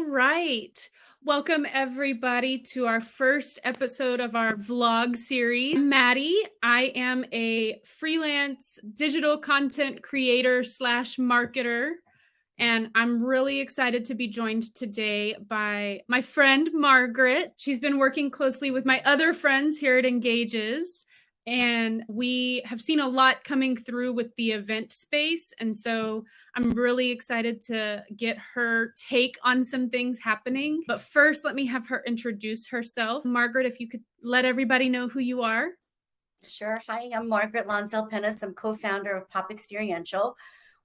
All right. Welcome, everybody, to our first episode of our vlog series. I'm Maddie. I am a freelance digital content creator slash marketer, and I'm really excited to be joined today by my friend, Margaret. She's been working closely with my other friends here at Engages, and we have seen a lot coming through with the event space. And so I'm really excited to get her take on some things happening. But first, let me have her introduce herself. Margaret, if you could let everybody know who you are. Sure. Hi, I'm Margaret Launzel-Pennes. I'm co-founder of POPX.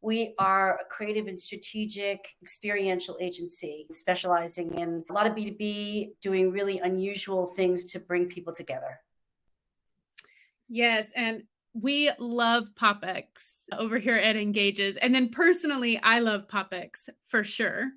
We are a creative and strategic experiential agency specializing in a lot of B2B, doing really unusual things to bring people together. Yes, and we love POPX over here at Engages. And then personally, I love POPX for sure.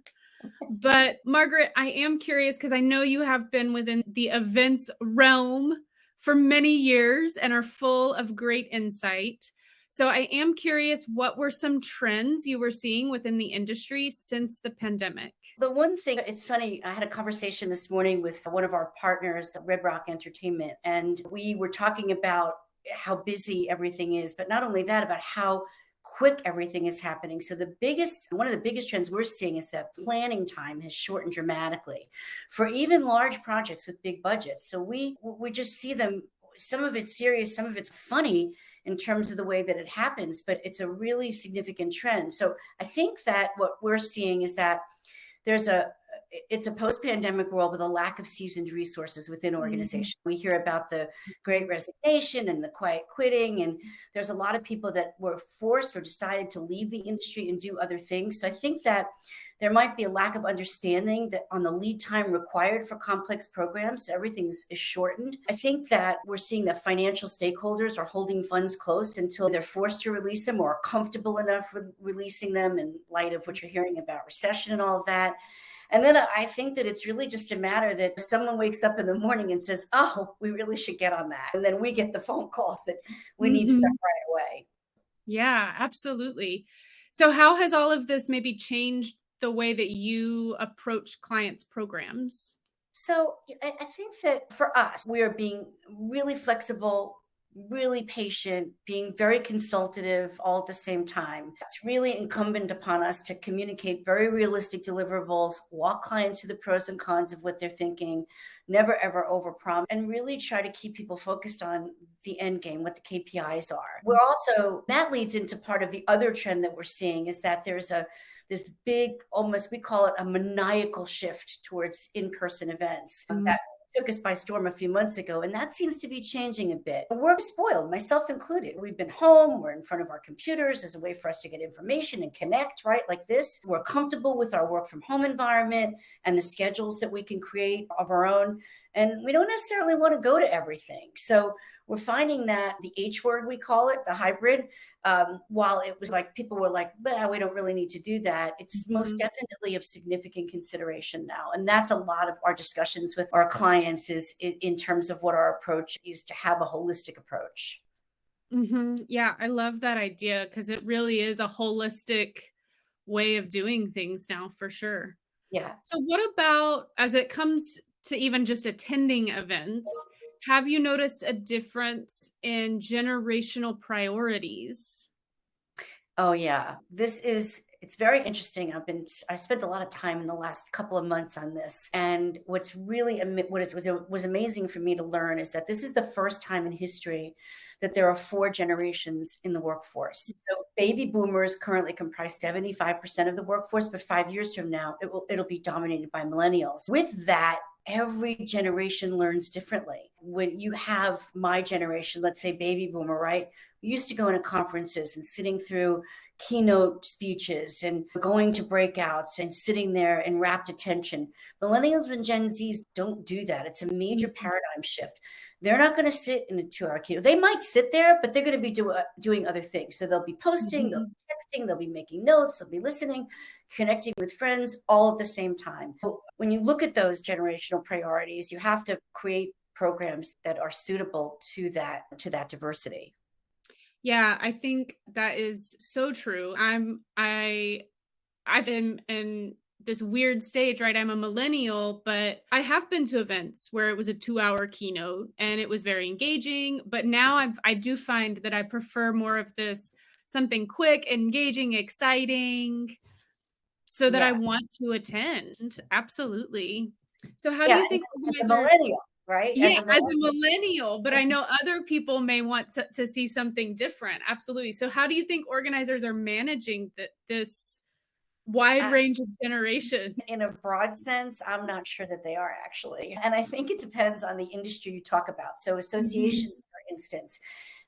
But Margaret, I am curious because I know you have been within the events realm for many years and are full of great insight. So I am curious, what were some trends you were seeing within the industry since the pandemic? The one thing, it's funny, I had a conversation this morning with one of our partners, Red Rock Entertainment, and we were talking about how busy everything is, but not only that, about how quick everything is happening. So one of the biggest trends we're seeing is that planning time has shortened dramatically for even large projects with big budgets. So we just see them, some of it's serious, some of it's funny in terms of the way that it happens, but it's a really significant trend. So I think that what we're seeing is that it's a post-pandemic world with a lack of seasoned resources within organizations. We hear about the great resignation and the quiet quitting, and there's a lot of people that were forced or decided to leave the industry and do other things. So I think that there might be a lack of understanding that on the lead time required for complex programs. So everything is shortened. I think that we're seeing that financial stakeholders are holding funds close until they're forced to release them or are comfortable enough with releasing them in light of what you're hearing about recession and all of that. And then I think that it's really just a matter that someone wakes up in the morning and says, oh, we really should get on that. And then we get the phone calls that we need stuff right away. Yeah, absolutely. So how has all of this maybe changed the way that you approach clients' programs? So I think that for us, we are being really flexible, really patient, being very consultative all at the same time. It's really incumbent upon us to communicate very realistic deliverables, walk clients through the pros and cons of what they're thinking, never ever overpromise, and really try to keep people focused on the end game, what the KPIs are. That leads into part of the other trend that we're seeing is that there's this big, almost, we call it a maniacal shift towards in-person events that took us by storm a few months ago. And that seems to be changing a bit. We're spoiled, myself included. We've been home, we're in front of our computers as a way for us to get information and connect, right? Like this. We're comfortable with our work from home environment and the schedules that we can create of our own. And we don't necessarily want to go to everything. So we're finding that the H word, we call it, the hybrid, while it was like people were like, well, we don't really need to do that. It's most definitely of significant consideration now. And that's a lot of our discussions with our clients is in terms of what our approach is to have a holistic approach. Yeah, I love that idea because it really is a holistic way of doing things now for sure. Yeah. So what about as it comes to even just attending events, have you noticed a difference in generational priorities? Oh yeah. It's very interesting. I spent a lot of time in the last couple of months on this. And what's really, was amazing for me to learn is that this is the first time in history that there are 4 generations in the workforce. So baby boomers currently comprise 75% of the workforce, but 5 years from now, it'll be dominated by millennials. With that, every generation learns differently. When you have my generation, let's say baby boomer, right? We used to go into conferences and sitting through keynote speeches and going to breakouts and sitting there in rapt attention. Millennials and Gen Zs don't do that. It's a major paradigm shift. They're not going to sit in a 2-hour keynote. They might sit there, but they're going to be doing other things. So they'll be posting, they'll be texting, they'll be making notes, they'll be listening, connecting with friends all at the same time. When you look at those generational priorities, you have to create programs that are suitable to that diversity. Yeah, I think that is so true. I've been in this weird stage, right? I'm a millennial, but I have been to events where it was a 2-hour keynote and it was very engaging. But now I do find that I prefer more of this something quick, engaging, exciting, so that I Yeah. want to attend. Absolutely. So how do Yeah. you And think as a organizers, millennial, right? yeah, As a as a millennial. millennial, but I know other people may want to see something different. Absolutely. So how do you think organizers are managing this wide range of generation? In a broad sense, I'm not sure that they are actually. And I think it depends on the industry you talk about. So, Mhm. associations, for instance,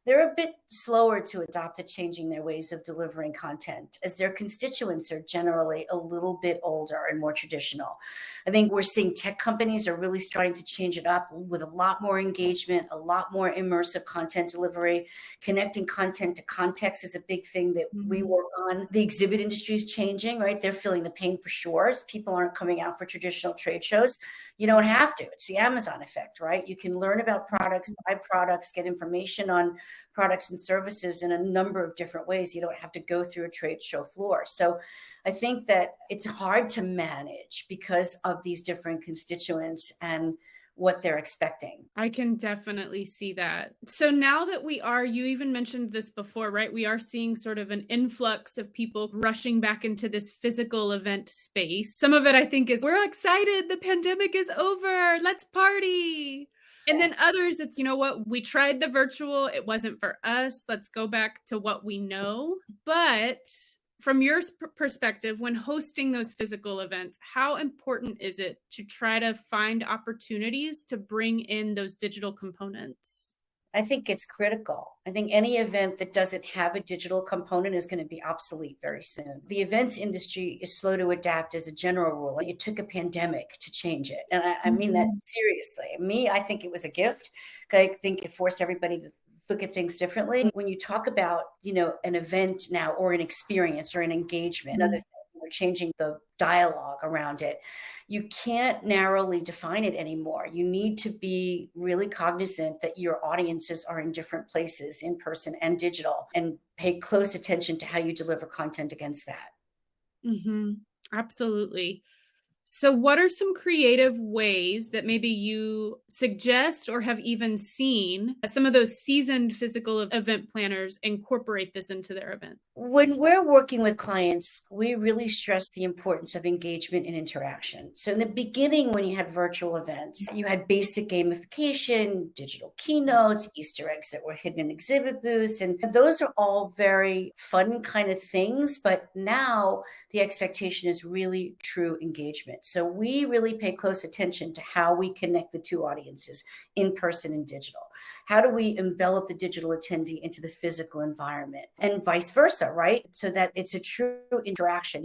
they're a bit slower to adopt to changing their ways of delivering content, as their constituents are generally a little bit older and more traditional. I think we're seeing tech companies are really starting to change it up with a lot more engagement, a lot more immersive content delivery. Connecting content to context is a big thing that we Mhm. work on. The exhibit industry is changing, right? They're feeling the pain for sure, as people aren't coming out for traditional trade shows. You don't have to. It's the Amazon effect, right? You can learn about products, buy products, get information on products and services in a number of different ways. You don't have to go through a trade show floor. So I think that it's hard to manage because of these different constituents and what they're expecting. I can definitely see that. So now that you even mentioned this before, right? We are seeing sort of an influx of people rushing back into this physical event space. Some of it, I think, is we're excited. The pandemic is over. Let's party. And then others, it's, you know what? We tried the virtual. It wasn't for us. Let's go back to what we know. But from your perspective, when hosting those physical events, how important is it to try to find opportunities to bring in those digital components? I think it's critical. I think any event that doesn't have a digital component is going to be obsolete very soon. The events industry is slow to adapt as a general rule. It took a pandemic to change it. And I mean that Mhm. seriously. Me, I think it was a gift. I think it forced everybody to look at things differently. When you talk about, an event now or an experience or an engagement, another thing, we're changing the dialogue around it. You can't narrowly define it anymore. You need to be really cognizant that your audiences are in different places, in person and digital, and pay close attention to how you deliver content against that. Mhm. Absolutely. So, what are some creative ways that maybe you suggest or have even seen some of those seasoned physical event planners incorporate this into their event? When we're working with clients, we really stress the importance of engagement and interaction. So, in the beginning, when you had virtual events, you had basic gamification, digital keynotes, Easter eggs that were hidden in exhibit booths. And those are all very fun kind of things. But now the expectation is really true engagement. So, we really pay close attention to how we connect the two audiences, in person and digital. How do we envelop the digital attendee into the physical environment and vice versa, right? So that it's a true interaction.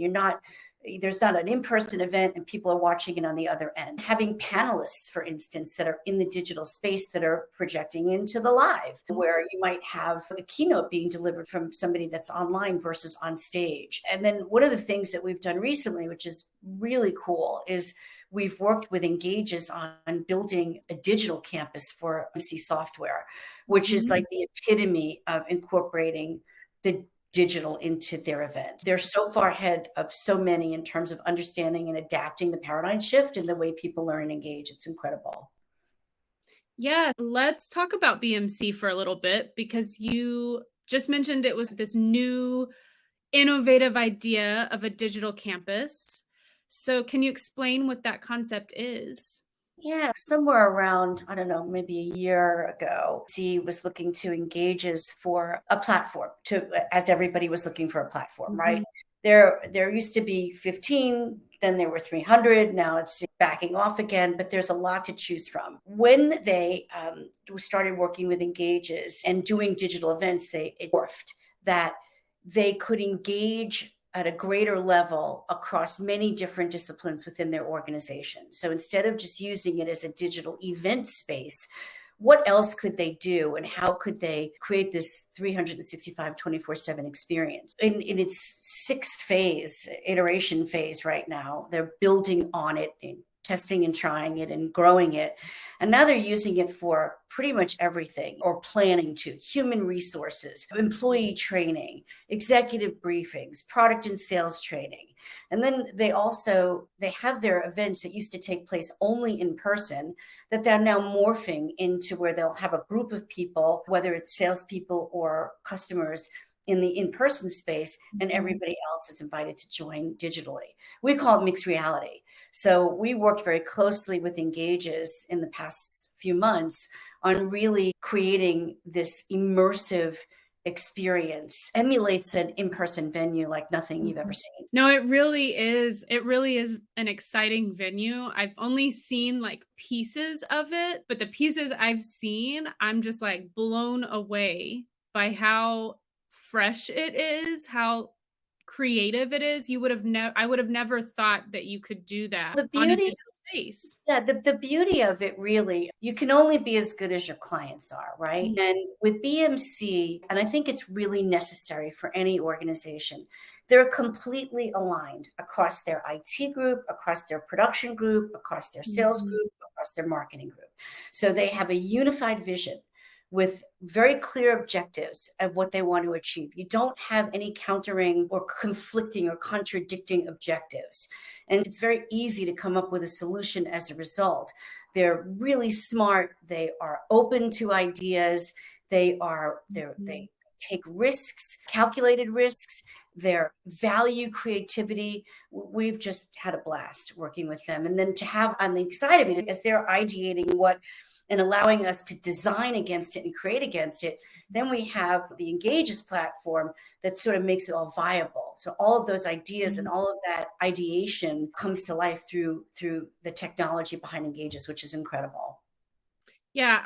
There's not an in-person event and people are watching it on the other end. Having panelists, for instance, that are in the digital space that are projecting into the live, where you might have a keynote being delivered from somebody that's online versus on stage. And then one of the things that we've done recently, which is really cool, is we've worked with Engages on building a digital campus for MC software, which is like the epitome of incorporating the digital into their events. They're so far ahead of so many in terms of understanding and adapting the paradigm shift in the way people learn and engage. It's incredible. Yeah, let's talk about BMC for a little bit because you just mentioned it was this new innovative idea of a digital campus. So, can you explain what that concept is? Yeah, somewhere around, I don't know, maybe a year ago, C was looking to Engages for a platform as everybody was looking for a platform, right? Mhm. There used to be 15, then there were 300, now it's backing off again, but there's a lot to choose from. When they started working with Engages and doing digital events, it morphed that they could engage at a greater level across many different disciplines within their organization. So instead of just using it as a digital event space, what else could they do and how could they create this 365 24/7 experience in its sixth phase, iteration phase right now? They're building on it, testing and trying it and growing it, and now they're using it for pretty much everything, or planning to human resources, employee training, executive briefings, product and sales training. And then they have their events that used to take place only in person, that they're now morphing into where they'll have a group of people, whether it's salespeople or customers, in the in-person space, and everybody else is invited to join digitally. We call it mixed reality. So we worked very closely with Engages in the past few months on really creating this immersive experience, emulates an in-person venue like nothing you've ever seen. No, it really is. It really is an exciting venue. I've only seen like pieces of it, but the pieces I've seen, I'm just like blown away by how fresh it is, how creative it is. I would have never thought that you could do that on a digital space. Yeah, the beauty of it, really, you can only be as good as your clients are, right? And with BMC, and I think it's really necessary for any organization, they're completely aligned across their IT group, across their production group, across their sales group, across their marketing group. So they have a unified vision with very clear objectives of what they want to achieve. You don't have any countering or conflicting or contradicting objectives. And it's very easy to come up with a solution as a result. They're really smart. They are open to ideas. They take risks, calculated risks. Their value creativity. We've just had a blast working with them. And then I'm excited because they're ideating and allowing us to design against it and create against it. Then we have the Engagez platform that sort of makes it all viable. So all of those ideas and all of that ideation comes to life through the technology behind Engagez, which is incredible. Yeah,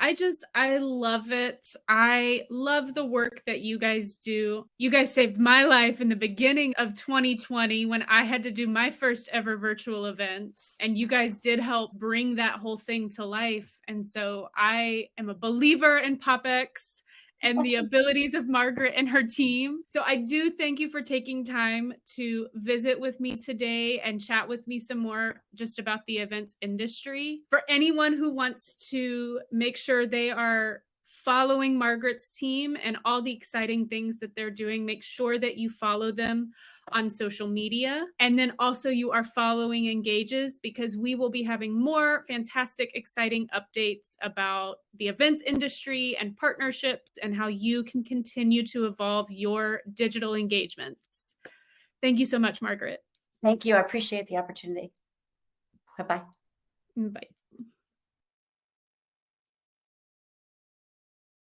I love it. I love the work that you guys do. You guys saved my life in the beginning of 2020 when I had to do my first ever virtual event. And you guys did help bring that whole thing to life. And so I am a believer in POPX and the abilities of Margaret and her team. So I do thank you for taking time to visit with me today and chat with me some more just about the events industry. For anyone who wants to make sure they are following Margaret's team and all the exciting things that they're doing, make sure that you follow them on social media. And then also you are following Engagez, because we will be having more fantastic, exciting updates about the events industry and partnerships and how you can continue to evolve your digital engagements. Thank you so much, Margaret. Thank you. I appreciate the opportunity. Bye-bye. Bye.